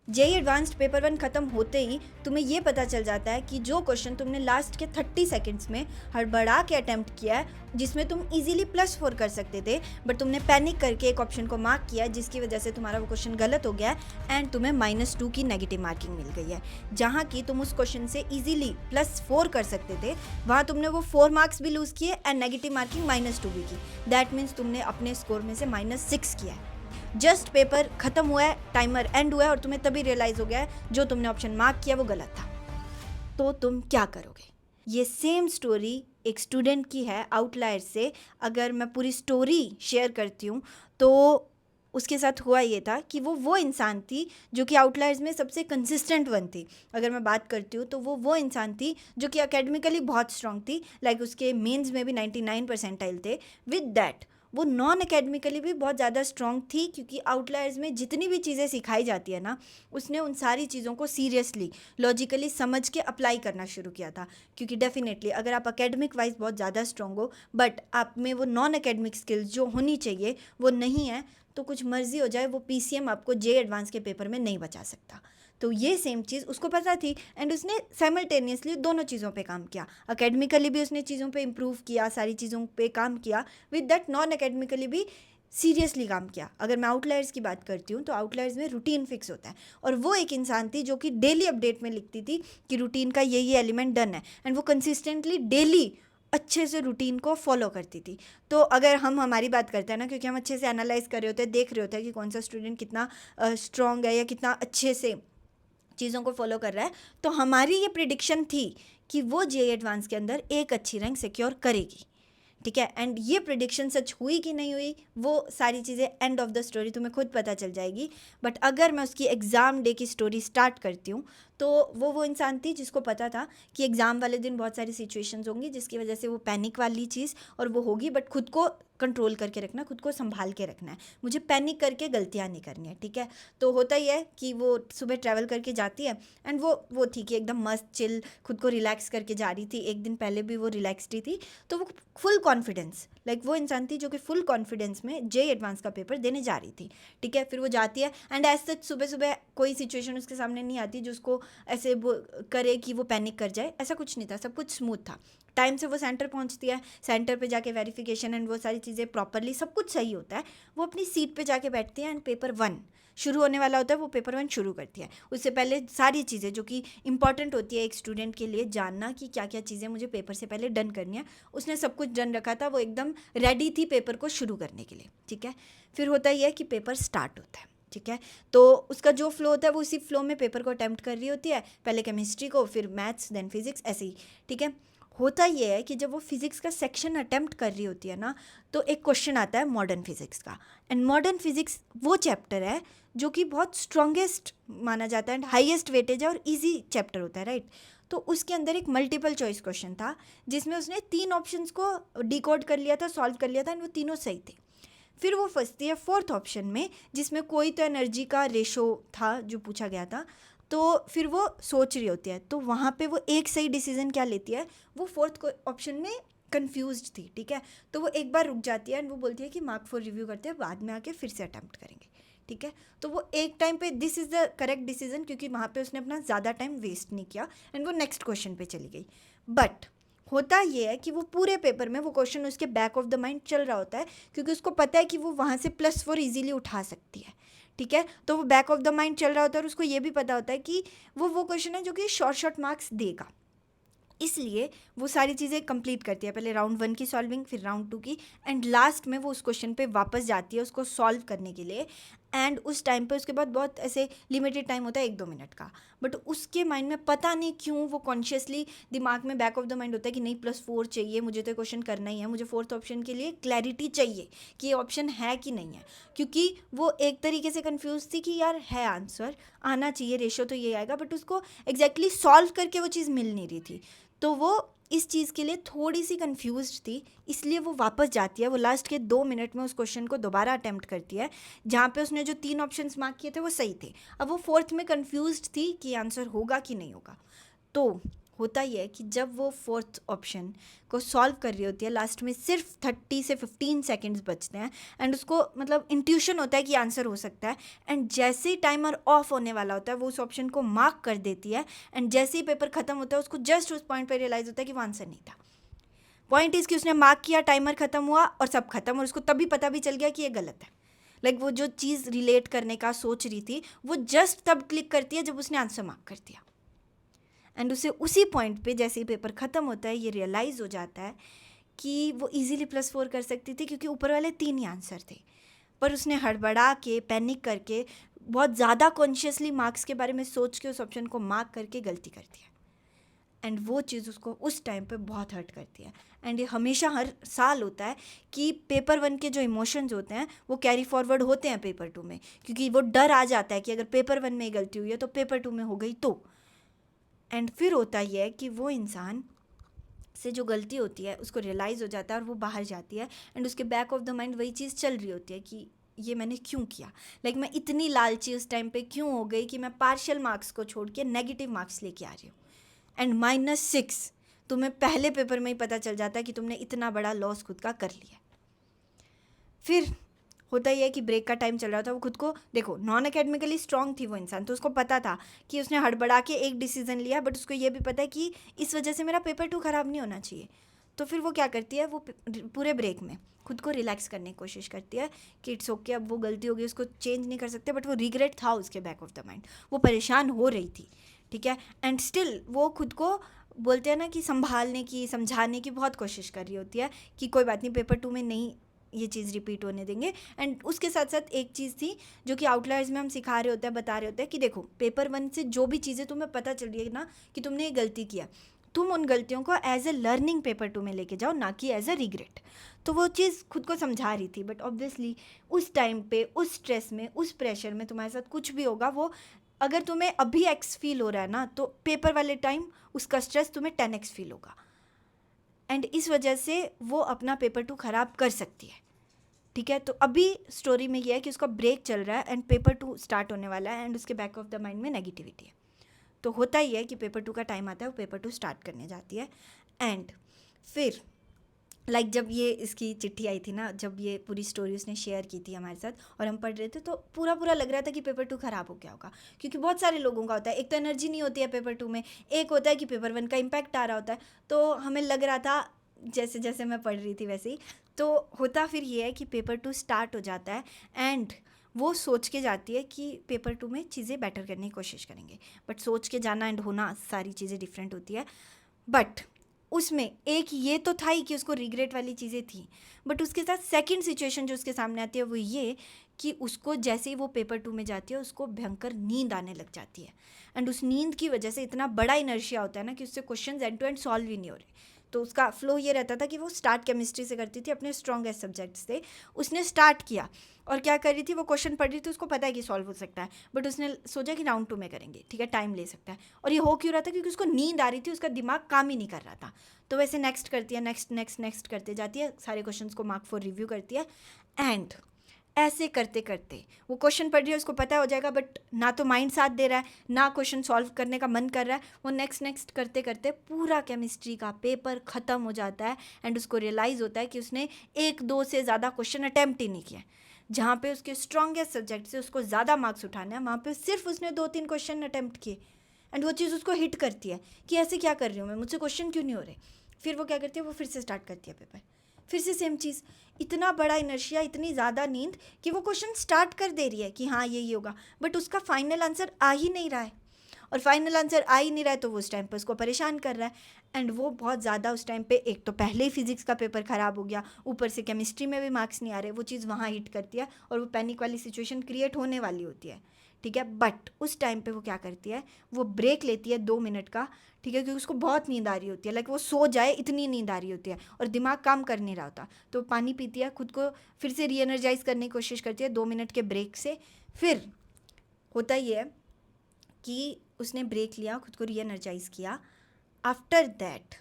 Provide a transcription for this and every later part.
JEE advanced paper 1 ख़त्म होते ही तुम्हें ये पता चल जाता है कि जो क्वेश्चन तुमने लास्ट के 30 सेकंड्स में हड़बड़ा के अटेम्प्ट किया है, जिसमें तुम इजीली +4 कर सकते थे, बट तुमने पैनिक करके एक ऑप्शन को मार्क किया जिसकी वजह से तुम्हारा वो क्वेश्चन गलत हो गया है एंड तुम्हें -2 की नेगेटिव मार्किंग मिल गई है। जहाँ की तुम उस क्वेश्चन से इजीली +4 कर सकते थे, वहाँ तुमने वो 4 मार्क्स भी लूज़ किए एंड नेगेटिव मार्किंग -2 भी की। दैट मीन्स तुमने अपने स्कोर में से -6 किया है। जस्ट पेपर खत्म हुआ है, टाइमर एंड हुआ है और तुम्हें तभी रियलाइज हो गया है जो तुमने ऑप्शन मार्क किया वो गलत था। तो तुम क्या करोगे? ये सेम स्टोरी एक स्टूडेंट की है आउटलायर से। अगर मैं पूरी स्टोरी शेयर करती हूँ तो उसके साथ हुआ ये था कि वो इंसान थी जो कि आउटलायर्स में सबसे कंसिस्टेंट वन थी। अगर मैं बात करती हूँ तो वो इंसान थी जो कि एकेडमिकली बहुत स्ट्रांग थी, लाइक उसके मेंस में भी 99 परसेंटाइल थे। विद दैट वो नॉन एकेडमिकली भी बहुत ज़्यादा स्ट्रांग थी, क्योंकि आउटलायर्स में जितनी भी चीज़ें सिखाई जाती है ना, उसने उन सारी चीज़ों को सीरियसली लॉजिकली समझ के अप्लाई करना शुरू किया था। क्योंकि डेफिनेटली अगर आप एकेडमिक वाइज बहुत ज़्यादा स्ट्रांग हो बट आप में वो नॉन एकेडमिक स्किल्स जो होनी चाहिए वो नहीं है, तो कुछ मर्जी हो जाए वो पीसीएम आपको जे एडवांस के पेपर में नहीं बचा सकता। तो ये सेम चीज़ उसको पता थी एंड उसने साइमल्टेनियसली दोनों चीज़ों पे काम किया। एकेडमिकली भी उसने चीज़ों पे इम्प्रूव किया, सारी चीज़ों पे काम किया, विद दैट नॉन एकेडमिकली भी सीरियसली काम किया। अगर मैं आउटलायर्स की बात करती हूँ तो आउटलायर्स में रूटीन फिक्स होता है, और वो एक इंसान थी जो कि डेली अपडेट में लिखती थी कि रूटीन का ये एलिमेंट डन है, एंड वो कंसिस्टेंटली डेली अच्छे से रूटीन को फॉलो करती थी। तो अगर हम हमारी बात करते हैं ना, क्योंकि हम अच्छे से एनालाइज कर रहे होते हैं, देख रहे होते हैं कि कौन सा स्टूडेंट कितना स्ट्रॉन्ग है या कितना अच्छे से चीज़ों को फॉलो कर रहा है, तो हमारी ये प्रिडिक्शन थी कि वो जे एडवांस के अंदर एक अच्छी रैंक सिक्योर करेगी। ठीक है, एंड ये प्रिडिक्शन सच हुई कि नहीं हुई वो सारी चीज़ें एंड ऑफ द स्टोरी तुम्हें खुद पता चल जाएगी। बट अगर मैं उसकी एग्ज़ाम डे की स्टोरी स्टार्ट करती हूँ तो वो इंसान थी जिसको पता था कि एग्ज़ाम वाले दिन बहुत सारी सिचुएशंस होंगी जिसकी वजह से वो पैनिक वाली चीज़ और वो होगी, बट खुद को कंट्रोल करके रखना, खुद को संभाल के रखना है, मुझे पैनिक करके गलतियाँ नहीं करनी है। ठीक है, तो होता ही है कि वो सुबह ट्रैवल करके जाती है एंड वो थी कि एकदम मस्त चिल खुद को रिलैक्स करके जा रही थी। एक दिन पहले भी वो रिलैक्सड ही थी, तो वो फुल कॉन्फिडेंस, लाइक वो इंसान थी जो कि फुल कॉन्फिडेंस में जे एडवांस का पेपर देने जा रही थी। ठीक है, फिर वो जाती है एंड एज सच सुबह सुबह कोई सिचुएशन उसके सामने नहीं आती जो उसको ऐसे करे कि वो पैनिक कर जाए, ऐसा कुछ नहीं था, सब कुछ स्मूथ था। टाइम से वो सेंटर पहुंचती है, सेंटर पे जाके वेरिफिकेशन एंड वो सारी चीज़ें प्रॉपरली सब कुछ सही होता है। वो अपनी सीट पे जाके बैठती है एंड पेपर 1 शुरू होने वाला होता है, वो पेपर 1 शुरू करती है। उससे पहले सारी चीज़ें जो कि इंपॉर्टेंट होती है एक स्टूडेंट के लिए जानना कि क्या क्या चीज़ें मुझे पेपर से पहले डन करनी है, उसने सब कुछ डन रखा था। वो एकदम रेडी थी पेपर को शुरू करने के लिए। ठीक है, फिर होता ही है कि पेपर स्टार्ट होता है। ठीक है, तो उसका जो फ्लो होता है वो उसी फ्लो में पेपर को अटैम्प्ट कर रही होती है, पहले केमिस्ट्री को, फिर मैथ्स, देन फिजिक्स, ऐसे ही। ठीक है, होता ये है कि जब वो फिज़िक्स का सेक्शन अटैम्प्ट कर रही होती है ना, तो एक क्वेश्चन आता है मॉडर्न फिज़िक्स का। एंड मॉडर्न फिज़िक्स वो चैप्टर है जो कि बहुत स्ट्रॉन्गेस्ट माना जाता है एंड हाईएस्ट वेटेज है और इजी चैप्टर होता है, राइट। तो उसके अंदर एक मल्टीपल चॉइस क्वेश्चन था जिसमें उसने 3 ऑप्शंस को डिकोड कर लिया था, सॉल्व कर लिया था, एंड वो तीनों सही थे। फिर वो फंसती है 4th ऑप्शन में जिसमें कोई तो एनर्जी का रेशो था जो पूछा गया था। तो फिर वो सोच रही होती है, तो वहाँ पे वो एक सही डिसीजन क्या लेती है, वो 4th ऑप्शन में कंफ्यूज्ड थी। ठीक है, तो वो एक बार रुक जाती है एंड वो बोलती है कि मार्क 4 रिव्यू करते हैं, बाद में आके फिर से अटैम्प्ट करेंगे। ठीक है, तो वो एक टाइम पे this is the correct decision, क्योंकि वहाँ पे उसने अपना ज़्यादा टाइम वेस्ट नहीं किया एंड वो नेक्स्ट क्वेश्चन पे चली गई। बट होता ये है कि वो पूरे पेपर में वो क्वेश्चन उसके बैक ऑफ द माइंड चल रहा होता है, क्योंकि उसको पता है कि वो वहाँ से +4 इजीली उठा सकती है। ठीक है, तो वो बैक ऑफ द माइंड चल रहा होता है और उसको ये भी पता होता है कि वो क्वेश्चन है जो कि शॉर्ट मार्क्स देगा, इसलिए वो सारी चीज़ें कंप्लीट करती है। पहले राउंड 1 की सॉल्विंग, फिर राउंड 2 की, एंड लास्ट में वो उस क्वेश्चन पे वापस जाती है उसको सॉल्व करने के लिए। एंड उस टाइम पे उसके बाद बहुत ऐसे लिमिटेड टाइम होता है 1-2 मिनट का, बट उसके माइंड में पता नहीं क्यों वो कॉन्शियसली दिमाग में बैक ऑफ द माइंड होता है कि नहीं +4 चाहिए, मुझे तो क्वेश्चन करना ही है, मुझे 4th ऑप्शन के लिए क्लैरिटी चाहिए कि ये ऑप्शन है कि नहीं है। क्योंकि वो एक तरीके से कन्फ्यूज थी कि यार है आंसर आना चाहिए, रेशो तो ये आएगा, बट उसको एग्जैक्टली सॉल्व करके वो चीज़ मिल नहीं रही थी। तो वो इस चीज़ के लिए थोड़ी सी कंफ्यूज्ड थी, इसलिए वो वापस जाती है। वो लास्ट के 2 मिनट में उस क्वेश्चन को दोबारा अटैम्प्ट करती है, जहाँ पे उसने जो 3 ऑप्शंस मार्क किए थे वो सही थे। अब वो 4th में कंफ्यूज्ड थी कि आंसर होगा कि नहीं होगा। तो होता ही है कि जब वो फोर्थ ऑप्शन को सॉल्व कर रही होती है, लास्ट में सिर्फ 30 से 15 सेकंड्स बचते हैं एंड उसको मतलब इंट्यूशन होता है कि आंसर हो सकता है, एंड जैसे ही टाइमर ऑफ होने वाला होता है वो उस ऑप्शन को मार्क कर देती है, एंड जैसे ही पेपर खत्म होता है उसको जस्ट उस पॉइंट पर रियलाइज़ होता है कि वो आंसर नहीं था। पॉइंट इज़ कि उसने मार्क किया, टाइमर खत्म हुआ और सब खत्म, और उसको तभी पता भी चल गया कि ये गलत है। लाइक वो जो चीज़ रिलेट करने का सोच रही थी वो जस्ट तब क्लिक करती है जब उसने आंसर मार्क कर दिया, एंड उसे उसी पॉइंट पे जैसे ही पेपर ख़त्म होता है ये रियलाइज़ हो जाता है कि वो इजीली +4 कर सकती थी क्योंकि ऊपर वाले 3 ही आंसर थे, पर उसने हड़बड़ा के पैनिक करके बहुत ज़्यादा कॉन्शियसली मार्क्स के बारे में सोच के उस ऑप्शन को मार्क करके गलती कर दिया, एंड वो चीज़ उसको उस टाइम पे बहुत हर्ट करती है। एंड ये हमेशा हर साल होता है कि पेपर 1 के जो इमोशंस होते हैं वो कैरी फॉरवर्ड होते हैं पेपर 2 में, क्योंकि वो डर आ जाता है कि अगर पेपर 1 में गलती हुई है तो पेपर 2 में हो गई तो। एंड फिर होता ही है कि वो इंसान से जो गलती होती है उसको रियलाइज़ हो जाता है और वो बाहर जाती है, एंड उसके बैक ऑफ द माइंड वही चीज़ चल रही होती है कि ये मैंने क्यों किया, लाइक मैं इतनी लालची उस टाइम पे क्यों हो गई कि मैं पार्शियल मार्क्स को छोड़ के नेगेटिव मार्क्स लेके आ रही हूँ, एंड -6 तुम्हें पहले पेपर में ही पता चल जाता है कि तुमने इतना बड़ा लॉस खुद का कर लिया। फिर होता ही है कि ब्रेक का टाइम चल रहा था, वो खुद को देखो नॉन एकेडमिकली स्ट्रांग थी वो इंसान, तो उसको पता था कि उसने हड़बड़ा के एक डिसीजन लिया, बट उसको ये भी पता है कि इस वजह से मेरा पेपर 2 ख़राब नहीं होना चाहिए। तो फिर वो क्या करती है, वो पूरे ब्रेक में खुद को रिलैक्स करने की कोशिश करती है कि इट्स ओके, अब वो गलती हो गई, उसको चेंज नहीं कर सकते, बट वो रिग्रेट था उसके बैक ऑफ द माइंड, वो परेशान हो रही थी, ठीक है, एंड स्टिल वो खुद को बोलते हैं ना कि संभालने की, समझाने की बहुत कोशिश कर रही होती है कि कोई बात नहीं, पेपर 2 में नहीं ये चीज़ रिपीट होने देंगे। एंड उसके साथ साथ एक चीज़ थी जो कि आउटलायर्स में हम सिखा रहे होते हैं, बता रहे होते हैं कि देखो पेपर 1 से जो भी चीज़ें तुम्हें पता चल रही है ना कि तुमने ये गलती किया, तुम उन गलतियों को एज ए लर्निंग पेपर 2 में लेके जाओ, ना कि एज ए रिग्रेट। तो वो चीज़ खुद को समझा रही थी, बट ऑब्वियसली उस टाइम पे, उस स्ट्रेस में, उस प्रेशर में तुम्हारे साथ कुछ भी होगा, वो अगर तुम्हें अभी एक्स फील हो रहा है ना, तो पेपर वाले टाइम उसका स्ट्रेस तुम्हें 10x फील होगा, एंड इस वजह से वो अपना पेपर 2 ख़राब कर सकती है, ठीक है। तो अभी स्टोरी में ये है कि उसका ब्रेक चल रहा है एंड पेपर 2 स्टार्ट होने वाला है, एंड उसके बैक ऑफ द माइंड में नेगेटिविटी है। तो होता ही है कि पेपर 2 का टाइम आता है, वो पेपर 2 स्टार्ट करने जाती है, एंड फिर लाइक जब ये इसकी चिट्ठी आई थी ना, जब ये पूरी स्टोरी उसने शेयर की थी हमारे साथ और हम पढ़ रहे थे, तो पूरा लग रहा था कि पेपर 2 ख़राब हो गया होगा, क्योंकि बहुत सारे लोगों का होता है, एक तो एनर्जी नहीं होती है पेपर 2 में, एक होता है कि पेपर 1 का इम्पैक्ट आ रहा होता है। तो हमें लग रहा था जैसे जैसे मैं पढ़ रही थी वैसे ही, तो होता फिर ये है कि पेपर 2 स्टार्ट हो जाता है, एंड वो सोच के जाती है कि पेपर 2 में चीज़ें बेटर करने की कोशिश करेंगे, बट सोच के जाना एंड होना सारी चीज़ें डिफरेंट होती है। बट उसमें एक ये तो था ही कि उसको रिग्रेट वाली चीज़ें थी, बट उसके साथ सेकंड सिचुएशन जो उसके सामने आती है वो ये कि उसको जैसे ही वो पेपर 2 में जाती है उसको भयंकर नींद आने लग जाती है, एंड उस नींद की वजह से इतना बड़ा इनर्शिया होता है ना कि उससे question end to end solve ही नहीं हो रहे। तो उसका फ्लो ये रहता था कि वो स्टार्ट केमिस्ट्री से करती थी, अपने स्ट्रॉन्गेस्ट सब्जेक्ट से उसने स्टार्ट किया, और क्या कर रही थी, वो क्वेश्चन पढ़ रही थी, उसको पता है कि सॉल्व हो सकता है, बट उसने सोचा कि राउंड 2 में करेंगे, ठीक है, टाइम ले सकता है, और ये हो क्यों रहा था, क्योंकि उसको नींद आ रही थी, उसका दिमाग काम ही नहीं कर रहा था। तो वैसे नेक्स्ट करती है, नेक्स्ट करते जाती है, सारे क्वेश्चंस को मार्क फॉर रिव्यू करती है, एंड ऐसे करते करते वो क्वेश्चन पढ़ रही है, उसको पता हो जाएगा, बट ना तो माइंड साथ दे रहा है, ना क्वेश्चन सॉल्व करने का मन कर रहा है, वो नेक्स्ट करते करते पूरा केमिस्ट्री का पेपर ख़त्म हो जाता है, एंड उसको रियलाइज़ होता है कि उसने 1-2 से ज़्यादा क्वेश्चन अटैम्प्ट ही नहीं किया। जहाँ पे उसके स्ट्रॉन्गेस्ट सब्जेक्ट से उसको ज़्यादा मार्क्स उठाने हैं, वहाँ पे सिर्फ उसने 2-3 क्वेश्चन अटैम्प्ट किए, एंड वो चीज़ उसको हिट करती है कि ऐसे क्या कर रही हूँ मैं, मुझसे क्वेश्चन क्यों नहीं हो रहे। फिर वो क्या करती है, वो फिर से स्टार्ट करती है पेपर, फिर से सेम चीज़, इतना बड़ा इनर्शिया, इतनी ज़्यादा नींद कि वो क्वेश्चन स्टार्ट कर दे रही है कि हाँ ये होगा, बट उसका फाइनल आंसर आ ही नहीं रहा है, और फाइनल आंसर आ ही नहीं रहा है, तो वो उस टाइम पे उसको परेशान कर रहा है, एंड वो बहुत ज़्यादा उस टाइम पे, एक तो पहले ही फिजिक्स का पेपर ख़राब हो गया, ऊपर से केमिस्ट्री में भी मार्क्स नहीं आ रहे, वो चीज़ वहाँ हिट करती है, और वो पैनिक वाली सिचुएशन क्रिएट होने वाली होती है, ठीक है। बट उस टाइम पे वो क्या करती है, वो ब्रेक लेती है 2 मिनट का, ठीक है, क्योंकि उसको बहुत नींद आ रही होती है, लाइक वो सो जाए इतनी नींद आ रही होती है, और दिमाग काम कर नहीं रहा होता, तो पानी पीती है, खुद को फिर से री एनर्जाइज करने की कोशिश करती है 2 मिनट के ब्रेक से। फिर होता ये है कि उसने ब्रेक लिया, खुद को री एनर्जाइज किया, आफ्टर दैट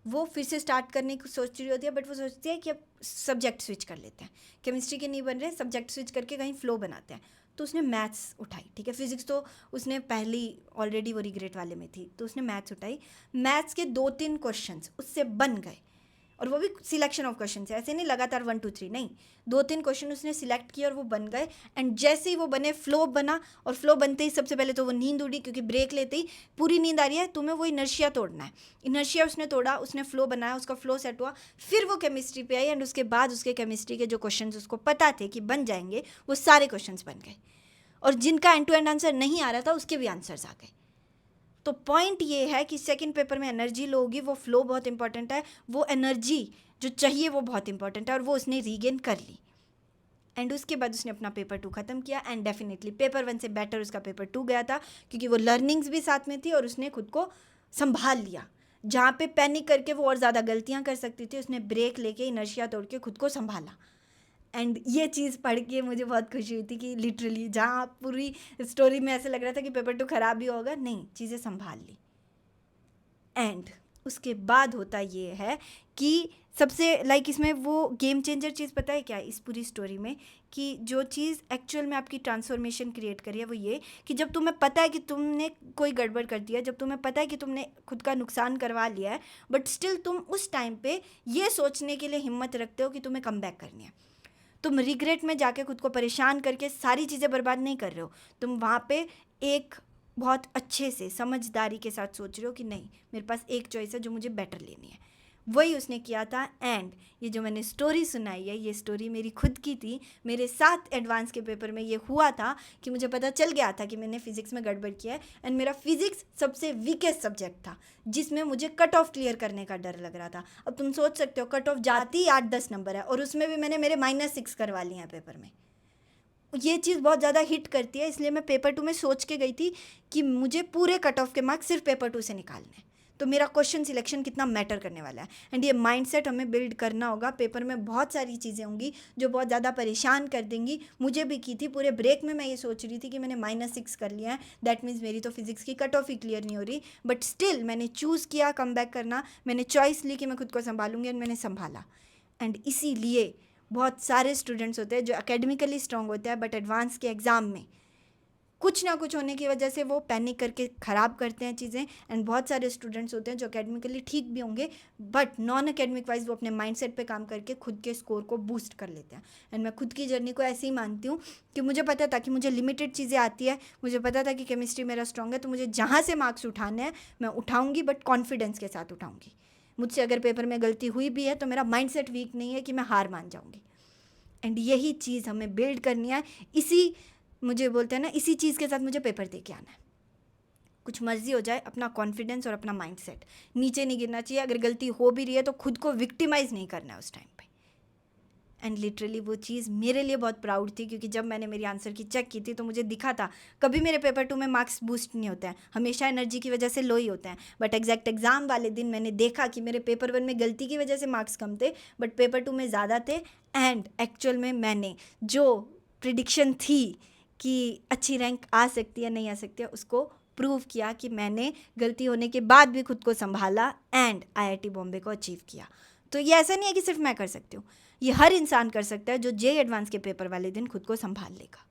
वो फिर से स्टार्ट करने की सोच रही होती है, बट वो सोचती है कि अब सब्जेक्ट स्विच कर लेते हैं, केमिस्ट्री के नहीं बन रहे, सब्जेक्ट स्विच करके कहीं फ्लो बनाते हैं। तो उसने मैथ्स उठाई, ठीक है। फिजिक्स तो उसने पहली ऑलरेडी वो रिग्रेट वाले में थी, तो उसने मैथ्स उठाई। मैथ्स के 2-3 क्वेश्चंस उससे बन गए, और वो भी सिलेक्शन ऑफ क्वेश्चन है, ऐसे नहीं लगातार 1 2 3 नहीं, 2-3 क्वेश्चन उसने सिलेक्ट किए और वो बन गए। एंड जैसे ही वो बने फ्लो बना, और फ्लो बनते ही सबसे पहले तो वो नींद उड़ी, क्योंकि ब्रेक लेते ही पूरी नींद आ रही है, तुम्हें वो इनर्शिया तोड़ना है। इनर्शिया उसने तोड़ा, उसने फ्लो बनाया, उसका फ्लो सेट हुआ, फिर वो केमिस्ट्री पे आई। एंड उसके बाद उसके केमिस्ट्री के जो क्वेश्चन उसको पता थे कि बन जाएंगे, वो सारे क्वेश्चन बन गए, और जिनका एंड टू एंड आंसर नहीं आ रहा था उसके भी आंसर्स आ गए। तो पॉइंट ये है कि सेकंड पेपर में एनर्जी लो होगी, वो फ्लो बहुत इंपॉर्टेंट है, वो एनर्जी जो चाहिए वो बहुत इंपॉर्टेंट है, और वो उसने रीगेन कर ली। एंड उसके बाद उसने अपना पेपर 2 ख़त्म किया। एंड डेफिनेटली पेपर 1 से बेटर उसका पेपर 2 गया था, क्योंकि वो लर्निंग्स भी साथ में थी और उसने खुद को संभाल लिया। जहाँ पे पैनिक करके वो और ज़्यादा गलतियाँ कर सकती थी, उसने ब्रेक लेके इनर्शिया तोड़ के खुद को संभाला। एंड ये चीज़ पढ़ के मुझे बहुत खुशी हुई थी कि लिटरली जहाँ पूरी स्टोरी में ऐसे लग रहा था कि पेपर 2 ख़राब भी होगा, नहीं, चीज़ें संभाल ली। एंड उसके बाद होता ये है कि सबसे इसमें वो गेम चेंजर चीज़ पता है क्या है इस पूरी स्टोरी में, कि जो चीज़ एक्चुअल में आपकी ट्रांसफॉर्मेशन क्रिएट करी है वो ये कि जब तुम्हें पता है कि तुमने कोई गड़बड़ कर दिया, जब तुम्हें पता है कि तुमने खुद का नुकसान करवा लिया है, बट स्टिल तुम उस टाइम पे ये सोचने के लिए हिम्मत रखते हो कि तुम्हें कम बैक करनी है। तुम रिग्रेट में जाके खुद को परेशान करके सारी चीज़ें बर्बाद नहीं कर रहे हो, तुम वहाँ पे एक बहुत अच्छे से समझदारी के साथ सोच रहे हो कि नहीं, मेरे पास एक चॉइस है जो मुझे बेटर लेनी है। वही उसने किया था। एंड ये जो मैंने स्टोरी सुनाई है, ये स्टोरी मेरी खुद की थी। मेरे साथ एडवांस के पेपर में ये हुआ था कि मुझे पता चल गया था कि मैंने फिज़िक्स में गड़बड़ किया है, एंड मेरा फिज़िक्स सबसे वीकेस्ट सब्जेक्ट था जिसमें मुझे कट ऑफ क्लियर करने का डर लग रहा था। अब तुम सोच सकते हो, कट ऑफ जाती 8-10 नंबर है, और उसमें भी मैंने मेरे -6 करवा लिए हैं पेपर में। ये चीज़ बहुत ज़्यादा हिट करती है, इसलिए मैं पेपर 2 में सोच के गई थी कि मुझे पूरे कट ऑफ के मार्क्स सिर्फ पेपर 2 से निकालने हैं। तो मेरा क्वेश्चन सिलेक्शन कितना मैटर करने वाला है, एंड ये माइंडसेट हमें बिल्ड करना होगा। पेपर में बहुत सारी चीज़ें होंगी जो बहुत ज़्यादा परेशान कर देंगी, मुझे भी की थी। पूरे ब्रेक में मैं ये सोच रही थी कि मैंने -6 कर लिया है, दैट मीन्स मेरी तो फिज़िक्स की कट ऑफ ही क्लियर नहीं हो रही, बट स्टिल मैंने चूज़ किया कम बैक करना, मैंने चॉइस ली कि मैं खुद को संभालूंगी, एंड मैंने संभाला। एंड इसीलिए बहुत सारे स्टूडेंट्स होते हैं जो एकेडमिकली स्ट्रांग होते हैं, बट एडवांस के एग्ज़ाम में कुछ ना कुछ होने की वजह से वो पैनिक करके ख़राब करते हैं चीज़ें। एंड बहुत सारे स्टूडेंट्स होते हैं जो एकेडमिकली ठीक भी होंगे, बट नॉन एकेडमिक वाइज वो अपने माइंडसेट पे काम करके खुद के स्कोर को बूस्ट कर लेते हैं। एंड मैं खुद की जर्नी को ऐसे ही मानती हूँ कि मुझे पता था कि मुझे लिमिटेड चीज़ें आती है, मुझे पता था कि केमिस्ट्री मेरा स्ट्रॉन्ग है, तो मुझे जहाँ से मार्क्स उठाने हैं मैं उठाऊँगी, बट कॉन्फिडेंस के साथ उठाऊँगी। मुझसे अगर पेपर में गलती हुई भी है तो मेरा माइंडसेट वीक नहीं है कि मैं हार मान जाऊँगी। एंड यही चीज़ हमें बिल्ड करनी है। इसी मुझे बोलते हैं ना, इसी चीज़ के साथ मुझे पेपर दे के आना है। कुछ मर्जी हो जाए, अपना कॉन्फिडेंस और अपना माइंडसेट नीचे नहीं गिरना चाहिए। अगर गलती हो भी रही है तो खुद को विक्टिमाइज़ नहीं करना है उस टाइम पे। एंड लिटरली वो चीज़ मेरे लिए बहुत प्राउड थी, क्योंकि जब मैंने मेरी आंसर की चेक की थी तो मुझे दिखा था कभी मेरे पेपर 2 में मार्क्स बूस्ट नहीं होते हैं, हमेशा एनर्जी की वजह से लो ही होते हैं। बट एग्जैक्ट एग्ज़ाम वाले दिन मैंने देखा कि मेरे पेपर 1 में गलती की वजह से मार्क्स कम थे, बट पेपर 2 में ज़्यादा थे। एंड एक्चुअल में मैंने जो प्रिडिक्शन थी कि अच्छी रैंक आ सकती है नहीं आ सकती है, उसको प्रूव किया कि मैंने गलती होने के बाद भी खुद को संभाला एंड IIT बॉम्बे को अचीव किया। तो ये ऐसा नहीं है कि सिर्फ मैं कर सकती हूँ, ये हर इंसान कर सकता है जो JEE एडवांस के पेपर वाले दिन खुद को संभाल लेगा।